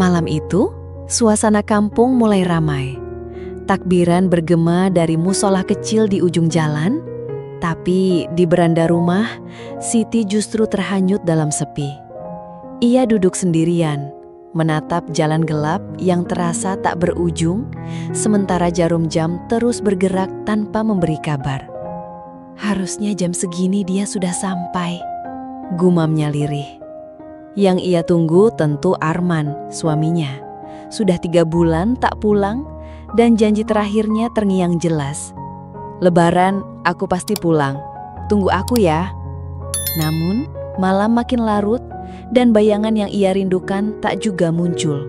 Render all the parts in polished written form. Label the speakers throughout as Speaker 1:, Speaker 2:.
Speaker 1: Malam itu, suasana kampung mulai ramai. Takbiran bergema dari musola kecil di ujung jalan, tapi di beranda rumah, Siti justru terhanyut dalam sepi. Ia duduk sendirian, menatap jalan gelap yang terasa tak berujung, sementara jarum jam terus bergerak tanpa memberi kabar. Harusnya jam segini dia sudah sampai, gumamnya lirih. Yang ia tunggu tentu Arman, suaminya. Sudah 3 bulan tak pulang, dan janji terakhirnya terngiang jelas. Lebaran, aku pasti pulang. Tunggu aku ya. Namun, malam makin larut, dan bayangan yang ia rindukan tak juga muncul.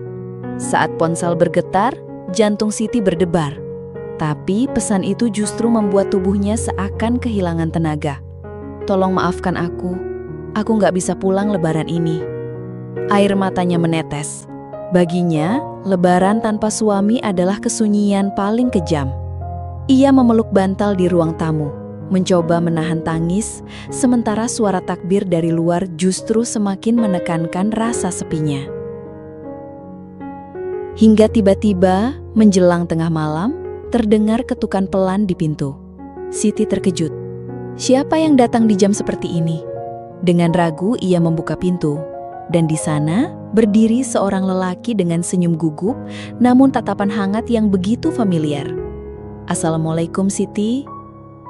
Speaker 1: Saat ponsel bergetar, jantung Siti berdebar. Tapi pesan itu justru membuat tubuhnya seakan kehilangan tenaga. Tolong maafkan aku nggak bisa pulang lebaran ini. Air matanya menetes. Baginya, lebaran tanpa suami adalah kesunyian paling kejam. Ia memeluk bantal di ruang tamu, mencoba menahan tangis, sementara suara takbir dari luar justru semakin menekankan rasa sepinya. Hingga tiba-tiba, menjelang tengah malam, terdengar ketukan pelan di pintu. Siti terkejut. Siapa yang datang di jam seperti ini? Dengan ragu ia membuka pintu, dan di sana berdiri seorang lelaki dengan senyum gugup, namun tatapan hangat yang begitu familiar. Assalamualaikum Siti.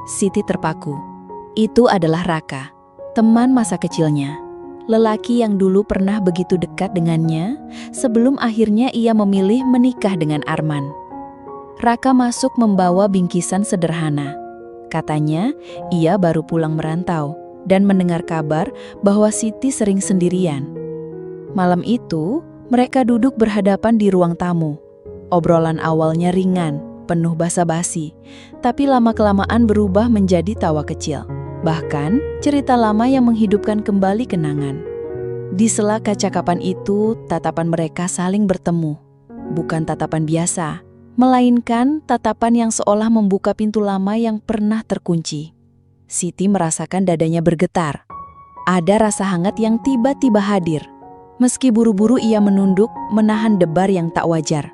Speaker 1: Siti terpaku. Itu adalah Raka, teman masa kecilnya. Lelaki yang dulu pernah begitu dekat dengannya, sebelum akhirnya ia memilih menikah dengan Arman. Raka masuk membawa bingkisan sederhana. Katanya, ia baru pulang merantau dan mendengar kabar bahwa Siti sering sendirian. Malam itu, mereka duduk berhadapan di ruang tamu. Obrolan awalnya ringan, penuh basa-basi, tapi lama-kelamaan berubah menjadi tawa kecil. Bahkan, cerita lama yang menghidupkan kembali kenangan. Di sela kecakapan itu, tatapan mereka saling bertemu. Bukan tatapan biasa, melainkan tatapan yang seolah membuka pintu lama yang pernah terkunci. Siti merasakan dadanya bergetar. Ada rasa hangat yang tiba-tiba hadir. Meski buru-buru ia menunduk, menahan debar yang tak wajar.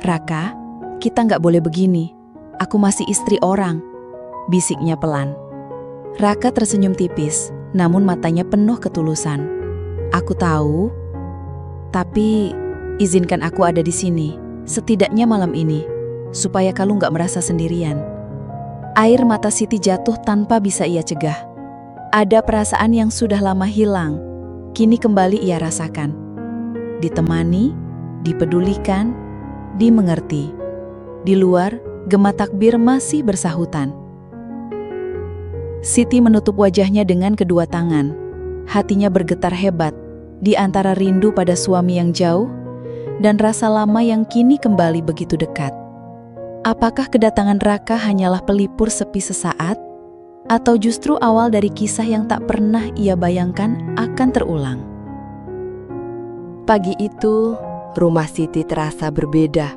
Speaker 1: Raka, kita nggak boleh begini. Aku masih istri orang, bisiknya pelan. Raka tersenyum tipis, namun matanya penuh ketulusan. Aku tahu, tapi izinkan aku ada di sini, setidaknya malam ini, supaya kamu nggak merasa sendirian. Air mata Siti jatuh tanpa bisa ia cegah. Ada perasaan yang sudah lama hilang, kini kembali ia rasakan. Ditemani, dipedulikan, dimengerti. Di luar, gema takbir masih bersahutan. Siti menutup wajahnya dengan kedua tangan. Hatinya bergetar hebat, di antara rindu pada suami yang jauh, dan rasa lama yang kini kembali begitu dekat. Apakah kedatangan Raka hanyalah pelipur sepi sesaat? Atau justru awal dari kisah yang tak pernah ia bayangkan akan terulang?
Speaker 2: Pagi itu, rumah Siti terasa berbeda.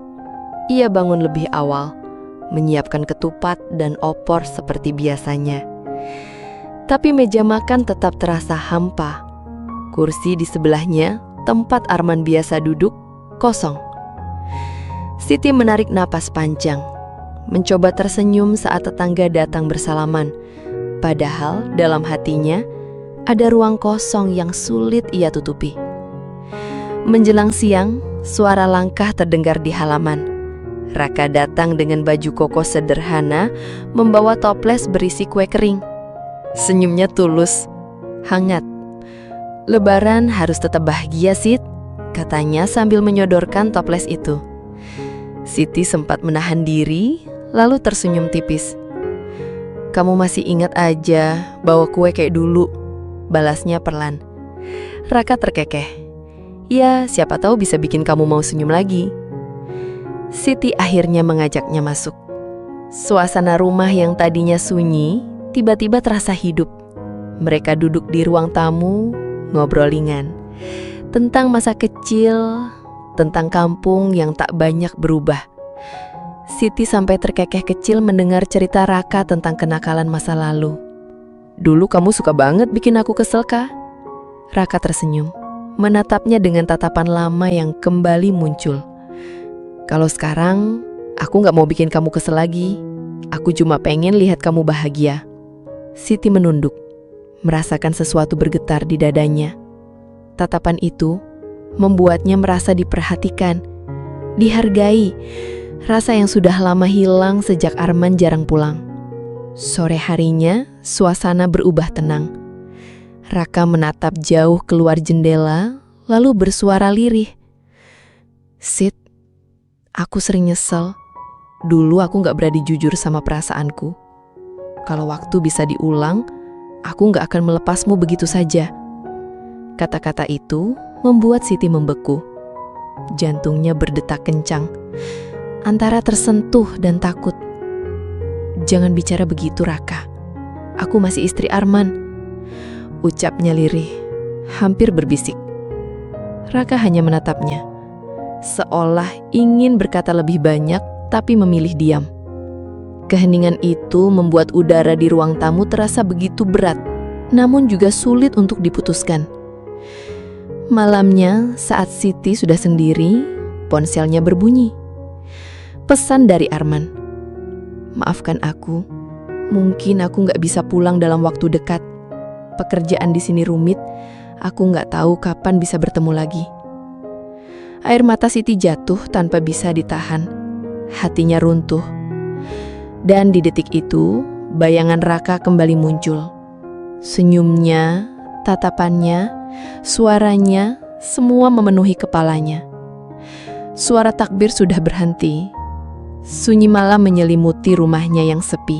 Speaker 2: Ia bangun lebih awal, menyiapkan ketupat dan opor seperti biasanya. Tapi meja makan tetap terasa hampa. Kursi di sebelahnya, tempat Arman biasa duduk, kosong. Siti menarik napas panjang, mencoba tersenyum saat tetangga datang bersalaman. Padahal dalam hatinya ada ruang kosong yang sulit ia tutupi. Menjelang siang, suara langkah terdengar di halaman. Raka datang dengan baju koko sederhana, membawa toples berisi kue kering. Senyumnya tulus, hangat. Lebaran harus tetap bahagia, Sit, katanya sambil menyodorkan toples itu. Siti sempat menahan diri, lalu tersenyum tipis. Kamu masih ingat aja bawa kue kayak dulu, balasnya perlahan. Raka terkekeh. Ya, siapa tahu bisa bikin kamu mau senyum lagi. Siti akhirnya mengajaknya masuk. Suasana rumah yang tadinya sunyi, tiba-tiba terasa hidup. Mereka duduk di ruang tamu, ngobrol ringan. Tentang masa kecil, tentang kampung yang tak banyak berubah. Siti sampai terkekeh kecil mendengar cerita Raka tentang kenakalan masa lalu. Dulu kamu suka banget bikin aku kesel, Kak? Raka tersenyum. menatapnya dengan tatapan lama yang kembali muncul. Kalau sekarang, aku gak mau bikin kamu kesel lagi. Aku cuma pengen lihat kamu bahagia. Siti menunduk, merasakan sesuatu bergetar di dadanya. Tatapan itu membuatnya merasa diperhatikan, dihargai, rasa yang sudah lama hilang sejak Arman jarang pulang. Sore harinya, suasana berubah tenang. Raka menatap jauh keluar jendela, lalu bersuara lirih. "Sid, aku sering nyesel. Dulu aku gak berani jujur sama perasaanku. Kalau waktu bisa diulang, aku gak akan melepasmu begitu saja." Kata-kata itu membuat Siti membeku. Jantungnya berdetak kencang, antara tersentuh dan takut. "Jangan bicara begitu, Raka. Aku masih istri Arman," ucapnya lirih, hampir berbisik. Raka hanya menatapnya, seolah ingin berkata lebih banyak, tapi memilih diam. Keheningan itu membuat udara di ruang tamu terasa begitu berat, namun juga sulit untuk diputuskan. Malamnya, saat Siti sudah sendiri, ponselnya berbunyi. Pesan dari Arman. "Maafkan aku, mungkin aku gak bisa pulang dalam waktu dekat. Pekerjaan di sini rumit, aku gak tahu kapan bisa bertemu lagi." Air mata Siti jatuh tanpa bisa ditahan. Hatinya runtuh. Dan di detik itu, bayangan Raka kembali muncul. Senyumnya, tatapannya, suaranya, semua memenuhi kepalanya. Suara takbir sudah berhenti. Sunyi malam menyelimuti rumahnya yang sepi.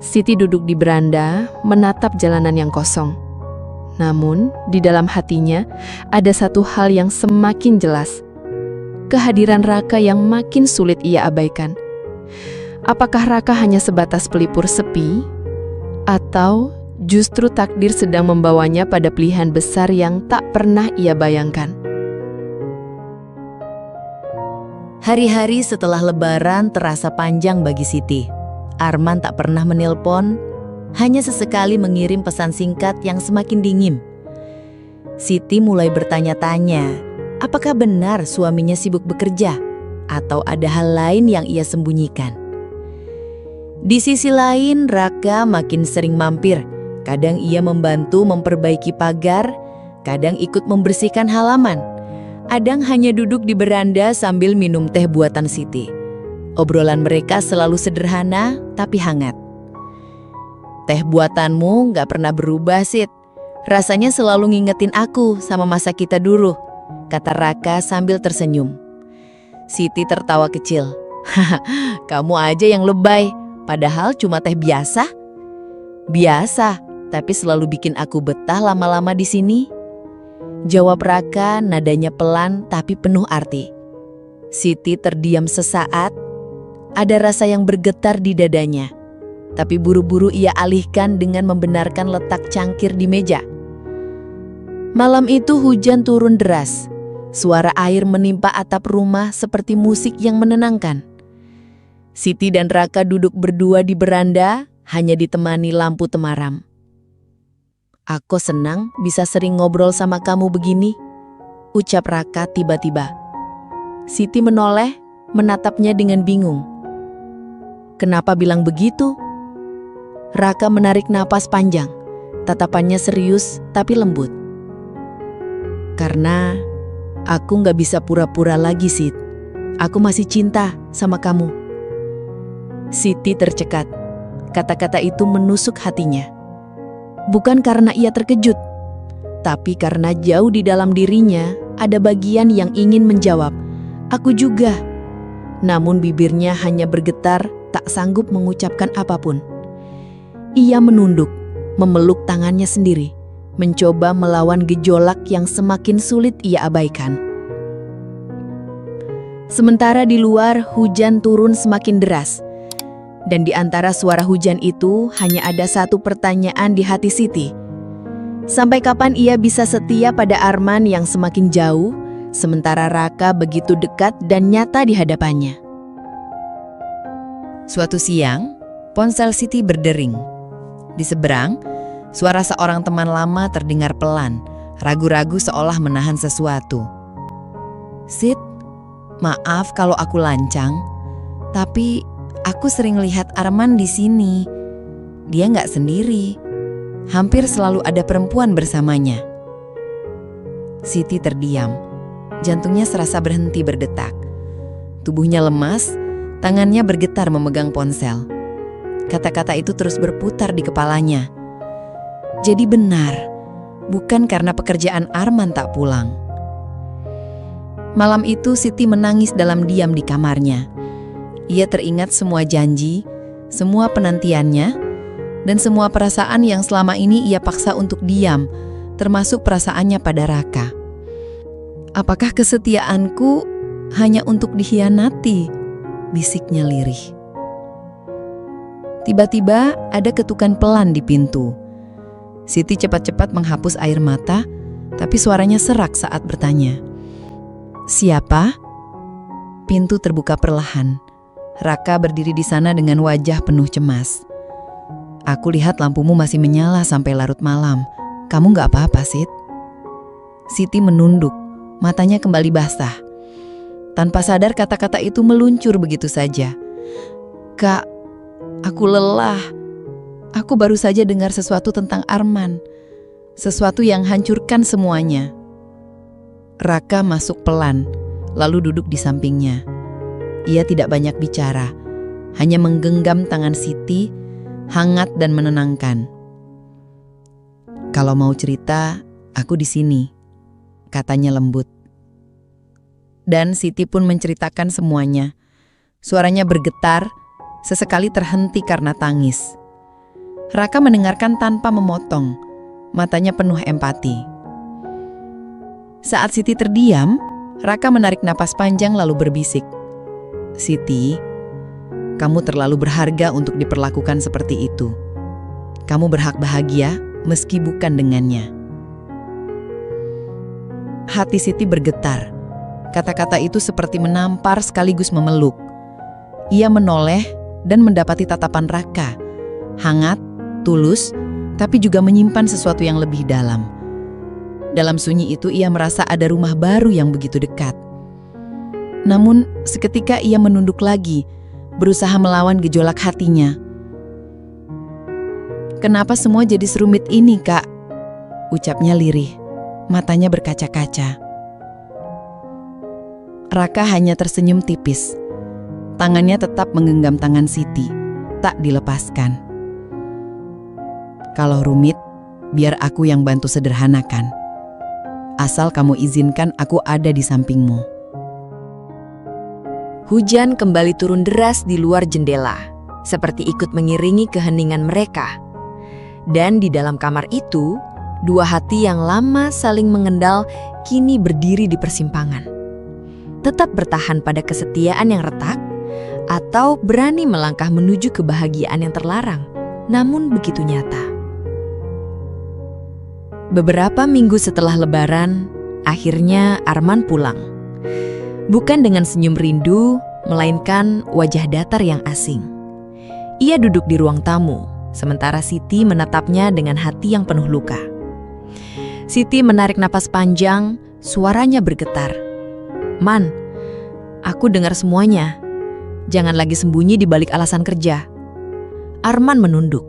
Speaker 2: Siti duduk di beranda, menatap jalanan yang kosong. Namun, di dalam hatinya ada satu hal yang semakin jelas. Kehadiran Raka yang makin sulit ia abaikan. Apakah Raka hanya sebatas pelipur sepi? Atau justru takdir sedang membawanya pada pilihan besar yang tak pernah ia bayangkan?
Speaker 1: Hari-hari setelah Lebaran terasa panjang bagi Siti. Arman tak pernah menelpon, hanya sesekali mengirim pesan singkat yang semakin dingin. Siti mulai bertanya-tanya, apakah benar suaminya sibuk bekerja atau ada hal lain yang ia sembunyikan. Di sisi lain, Raka makin sering mampir. Kadang ia membantu memperbaiki pagar, kadang ikut membersihkan halaman. Adang hanya duduk di beranda sambil minum teh buatan Siti. Obrolan mereka selalu sederhana tapi hangat. "Teh buatanmu gak pernah berubah, Sid. Rasanya selalu ngingetin aku sama masa kita dulu," kata Raka sambil tersenyum. Siti tertawa kecil. "Haha, kamu aja yang lebay. Padahal cuma teh biasa." "Biasa, tapi selalu bikin aku betah lama-lama di sini," jawab Raka, nadanya pelan tapi penuh arti. Siti terdiam sesaat. Ada rasa yang bergetar di dadanya, tapi buru-buru ia alihkan dengan membenarkan letak cangkir di meja. Malam itu hujan turun deras. Suara air menimpa atap rumah seperti musik yang menenangkan. Siti dan Raka duduk berdua di beranda, hanya ditemani lampu temaram. "Aku senang bisa sering ngobrol sama kamu begini," ucap Raka tiba-tiba. Siti menoleh, menatapnya dengan bingung. "Kenapa bilang begitu?" Raka menarik napas panjang, tatapannya serius tapi lembut. "Karena aku gak bisa pura-pura lagi, Sid. Aku masih cinta sama kamu." Siti tercekat. Kata-kata itu menusuk hatinya. Bukan karena ia terkejut, tapi karena jauh di dalam dirinya ada bagian yang ingin menjawab, "Aku juga." Namun bibirnya hanya bergetar, tak sanggup mengucapkan apapun. Ia menunduk, memeluk tangannya sendiri, mencoba melawan gejolak yang semakin sulit ia abaikan. Sementara di luar hujan turun semakin deras, dan di antara suara hujan itu hanya ada satu pertanyaan di hati Siti. Sampai kapan ia bisa setia pada Arman yang semakin jauh, sementara Raka begitu dekat dan nyata di hadapannya? Suatu siang, ponsel Siti berdering. Di seberang, suara seorang teman lama terdengar pelan, ragu-ragu seolah menahan sesuatu. "Sid, maaf kalau aku lancang, tapi aku sering lihat Arman di sini. Dia nggak sendiri. Hampir selalu ada perempuan bersamanya." Siti terdiam. Jantungnya serasa berhenti berdetak. Tubuhnya lemas, tangannya bergetar memegang ponsel. Kata-kata itu terus berputar di kepalanya. Jadi benar, bukan karena pekerjaan Arman tak pulang. Malam itu Siti menangis dalam diam di kamarnya. Ia teringat semua janji, semua penantiannya, dan semua perasaan yang selama ini ia paksa untuk diam, termasuk perasaannya pada Raka. "Apakah kesetiaanku hanya untuk dikhianati?" bisiknya lirih. Tiba-tiba ada ketukan pelan di pintu. Siti cepat-cepat menghapus air mata, tapi suaranya serak saat bertanya. "Siapa?" Pintu terbuka perlahan. Raka berdiri di sana dengan wajah penuh cemas. "Aku lihat lampumu masih menyala sampai larut malam. Kamu nggak apa-apa, Sid?" Siti menunduk, matanya kembali basah. Tanpa sadar kata-kata itu meluncur begitu saja. "Kak, aku lelah. Aku baru saja dengar sesuatu tentang Arman. Sesuatu yang hancurkan semuanya." Raka masuk pelan, lalu duduk di sampingnya. Ia tidak banyak bicara, hanya menggenggam tangan Siti, hangat dan menenangkan. "Kalau mau cerita, aku di sini," katanya lembut. Dan Siti pun menceritakan semuanya. Suaranya bergetar, sesekali terhenti karena tangis. Raka mendengarkan tanpa memotong, matanya penuh empati. Saat Siti terdiam, Raka menarik napas panjang lalu berbisik. "Siti, kamu terlalu berharga untuk diperlakukan seperti itu. Kamu berhak bahagia meski bukan dengannya." Hati Siti bergetar. Kata-kata itu seperti menampar sekaligus memeluk. Ia menoleh dan mendapati tatapan Raka, hangat, tulus, tapi juga menyimpan sesuatu yang lebih dalam. Dalam sunyi itu ia merasa ada rumah baru yang begitu dekat. Namun seketika ia menunduk lagi, berusaha melawan gejolak hatinya. "Kenapa semua jadi serumit ini, Kak?" ucapnya lirih, matanya berkaca-kaca. Raka hanya tersenyum tipis. Tangannya tetap menggenggam tangan Siti, tak dilepaskan. "Kalau rumit, biar aku yang bantu sederhanakan. Asal kamu izinkan aku ada di sampingmu."
Speaker 2: Hujan kembali turun deras di luar jendela, seperti ikut mengiringi keheningan mereka. Dan di dalam kamar itu, dua hati yang lama saling mengendal kini berdiri di persimpangan. Tetap bertahan pada kesetiaan yang retak, atau berani melangkah menuju kebahagiaan yang terlarang, namun begitu nyata. Beberapa minggu setelah Lebaran, akhirnya Arman pulang. Bukan dengan senyum rindu, melainkan wajah datar yang asing. Ia duduk di ruang tamu, sementara Siti menatapnya dengan hati yang penuh luka. Siti menarik napas panjang, suaranya bergetar. "Man, aku dengar semuanya. Jangan lagi sembunyi di balik alasan kerja." Arman menunduk.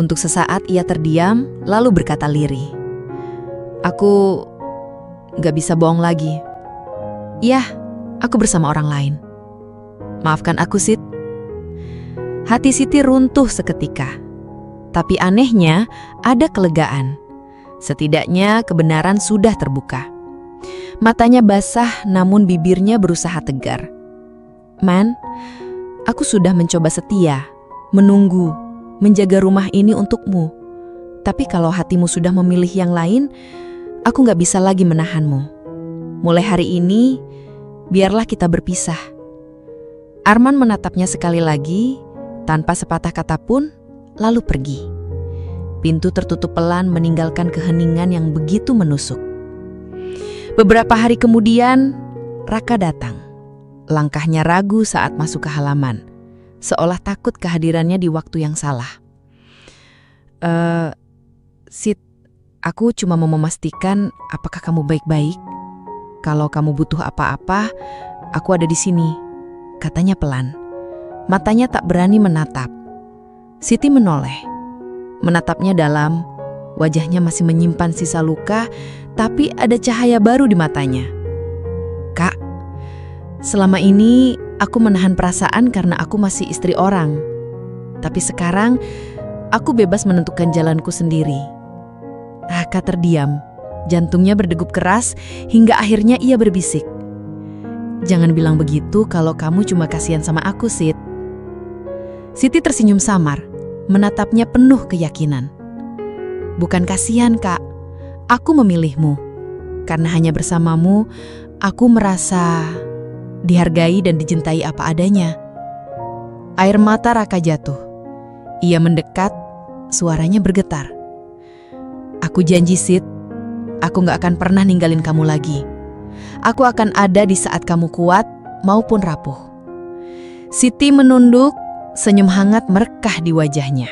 Speaker 2: Untuk sesaat ia terdiam, lalu berkata lirih. "Aku gak bisa bohong lagi. Yah, aku bersama orang lain. Maafkan aku, Sid." Hati Siti runtuh seketika. Tapi anehnya, ada kelegaan. Setidaknya kebenaran sudah terbuka. Matanya basah, namun bibirnya berusaha tegar. "Man, aku sudah mencoba setia, menunggu, menjaga rumah ini untukmu. Tapi kalau hatimu sudah memilih yang lain, aku gak bisa lagi menahanmu. Mulai hari ini, biarlah kita berpisah." Arman menatapnya sekali lagi, tanpa sepatah kata pun, lalu pergi. Pintu tertutup pelan meninggalkan keheningan yang begitu menusuk. Beberapa hari kemudian, Raka datang. Langkahnya ragu saat masuk ke halaman, seolah takut kehadirannya di waktu yang salah. Sid,
Speaker 1: Aku cuma mau memastikan apakah kamu baik-baik. Kalau kamu butuh apa-apa, aku ada di sini, katanya pelan. Matanya tak berani menatap. Siti menoleh. Menatapnya dalam, wajahnya masih menyimpan sisa luka, tapi ada cahaya baru di matanya. Kak, selama ini aku menahan perasaan karena aku masih istri orang. Tapi sekarang, aku bebas menentukan jalanku sendiri. Kak terdiam. Jantungnya berdegup keras hingga akhirnya ia berbisik. Jangan bilang begitu kalau kamu cuma kasihan sama aku, Sid. Siti tersenyum samar, menatapnya penuh keyakinan. Bukan kasihan, Kak. Aku memilihmu. Karena hanya bersamamu, aku merasa dihargai dan dicintai apa adanya. Air mata Raka jatuh. Ia mendekat, suaranya bergetar. Aku janji, Sid. Aku gak akan pernah ninggalin kamu lagi. Aku akan ada di saat kamu kuat maupun rapuh. Siti menunduk, senyum hangat merekah di wajahnya.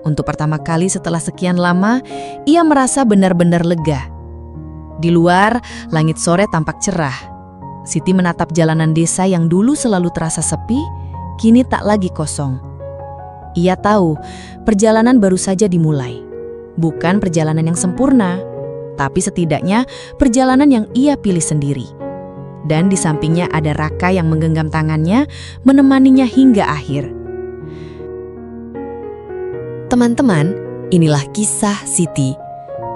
Speaker 1: Untuk pertama kali setelah sekian lama, ia merasa benar-benar lega. Di luar, langit sore tampak cerah. Siti menatap jalanan desa yang dulu selalu terasa sepi, kini tak lagi kosong. Ia tahu, perjalanan baru saja dimulai. Bukan perjalanan yang sempurna, tapi setidaknya perjalanan yang ia pilih sendiri. Dan di sampingnya ada Raka yang menggenggam tangannya, menemaninya hingga akhir. Teman-teman, inilah kisah Siti.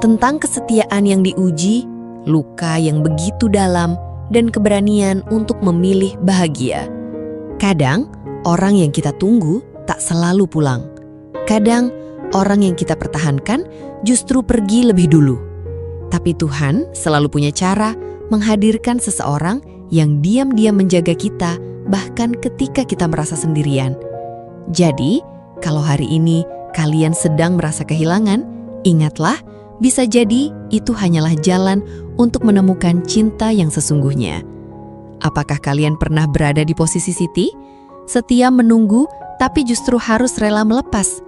Speaker 1: Tentang kesetiaan yang diuji, luka yang begitu dalam, dan keberanian untuk memilih bahagia. Kadang, orang yang kita tunggu tak selalu pulang. Kadang, orang yang kita pertahankan justru pergi lebih dulu. Tapi Tuhan selalu punya cara menghadirkan seseorang yang diam-diam menjaga kita bahkan ketika kita merasa sendirian. Jadi, kalau hari ini kalian sedang merasa kehilangan, ingatlah, bisa jadi itu hanyalah jalan untuk menemukan cinta yang sesungguhnya. Apakah kalian pernah berada di posisi Siti? Setia menunggu, tapi justru harus rela melepas.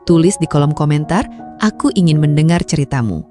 Speaker 1: Tulis di kolom komentar, aku ingin mendengar ceritamu.